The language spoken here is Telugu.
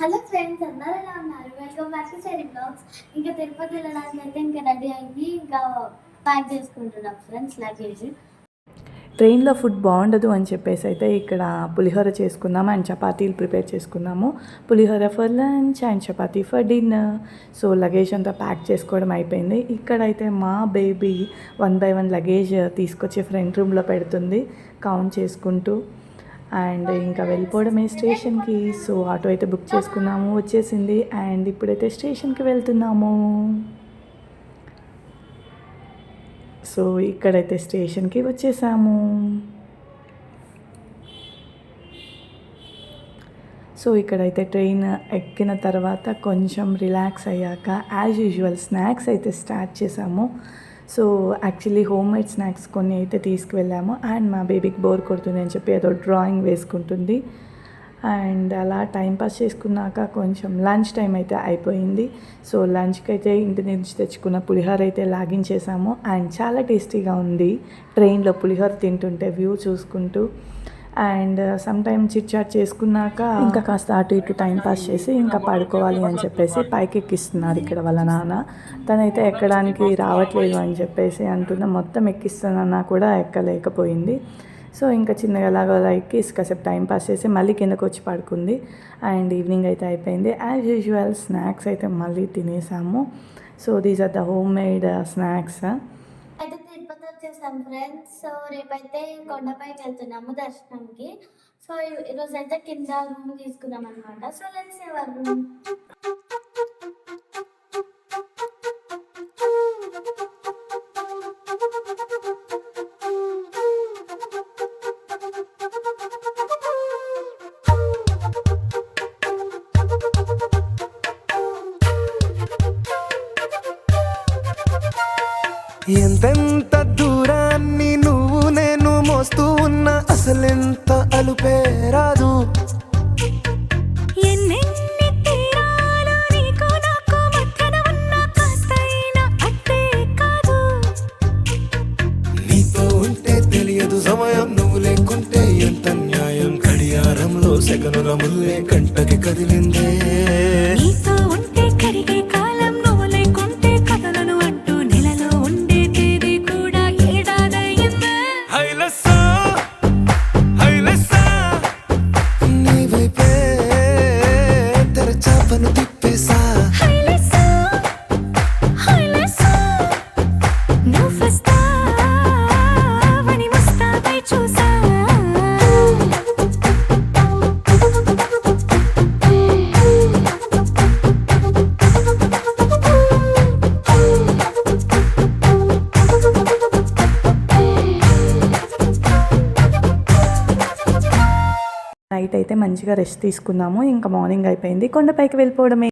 హలో ఫ్రెండ్స్, అందరూ ఎలా ఉన్నారు? Welcome back to Cherry Blogs. ఇంకా తిరుపతి వెళ్ళడానికి అయితే ఇంకా రెడీ అయ్యి ఇంకా ప్యాక్ చేసుకుంటున్నాం ఫ్రెండ్స్ లగేజ్. ట్రైన్లో ఫుడ్ బాగుండదు అని చెప్పేసి అయితే ఇక్కడ పులిహోర చేసుకున్నాము అండ్ చపాతీలు ప్రిపేర్ చేసుకున్నాము. Pulihora for lunch and chapati for dinner. So luggage అంతా ప్యాక్ చేసుకోవడం అయిపోయింది. ఇక్కడైతే మా బేబీ 1 by 1 లగేజ్ తీసుకొచ్చి ఫ్రంట్ రూమ్లో పెడుతుంది కౌంట్ చేసుకుంటూ. అండ్ ఇంకా వెళ్ళిపోవడమే స్టేషన్కి. సో ఆటో అయితే బుక్ చేసుకున్నాము, వచ్చేసింది. అండ్ ఇప్పుడైతే స్టేషన్కి వెళ్తున్నాము. సో ఇక్కడైతే స్టేషన్కి వచ్చేసాము. సో ఇక్కడైతే ట్రైన్ ఎక్కిన తర్వాత కొంచెం రిలాక్స్ అయ్యాక యాజ్ యూజువల్ స్నాక్స్ అయితే స్టార్ట్ చేసాము. So actually home made snacks కొన్ని అయితే తీసుకువెళ్ళాము. అండ్ మా బేబీకి బోర్ కొడుతుంది అని చెప్పి ఏదో డ్రాయింగ్ వేసుకుంటుంది. అండ్ అలా టైంపాస్ చేసుకున్నాక కొంచెం లంచ్ టైం అయితే అయిపోయింది. సో లంచ్కి అయితే ఇంటి నుంచి తెచ్చుకున్న పులిహోర అయితే లాగించేసాము. అండ్ చాలా టేస్టీగా ఉంది ట్రైన్లో పులిహోర తింటుంటే వ్యూ చూసుకుంటూ. And some time chit chat చేసుకున్నాక ఇంకా కాస్త అటు ఇటు టైం పాస్ చేసి ఇంకా పడుకోవాలి అని చెప్పేసి పైకి ఎక్కిస్తున్నారు ఇక్కడ వాళ్ళ నాన్న. తనైతే ఎక్కడానికి రావట్లేదు అని చెప్పేసి అంటున్నా, మొత్తం ఎక్కిస్తానన్నా కూడా ఎక్కలేకపోయింది. సో ఇంకా చిన్నగా అలాగా ఎక్కి కాసేపు టైం పాస్ చేసి మళ్ళీ కిందకు వచ్చి పడుకుంది. అండ్ ఈవినింగ్ అయితే అయిపోయింది. యాజ్ యూజువల్ స్నాక్స్ అయితే మళ్ళీ తినేసాము. So these are the homemade snacks. అయితే తిరుపతి వచ్చేసాం ఫ్రెండ్స్. సో రేపైతే కొండపైకి వెళ్తున్నాము దర్శనంకి. సో ఈరోజు అయితే కింద రూమ్ తీసుకున్నాం అనమాట. So let's see our room. ఎంతెంత దూరాన్ని నువ్వు నేను మోస్తూ ఉన్నా అసలెంత అలుపే రాదు. నీతో ఉంటే తెలియదు సమయం, నువ్వు లేకుంటే ఎంత న్యాయం. గడియారంలో సెకనుల ముల్లే కంటకి కదిలిందే. నైట్ అయితే మంచిగా రెస్ట్ తీసుకున్నాము. ఇంకా మార్నింగ్ అయిపోయింది, కొండపైకి వెళ్ళిపోవడమే.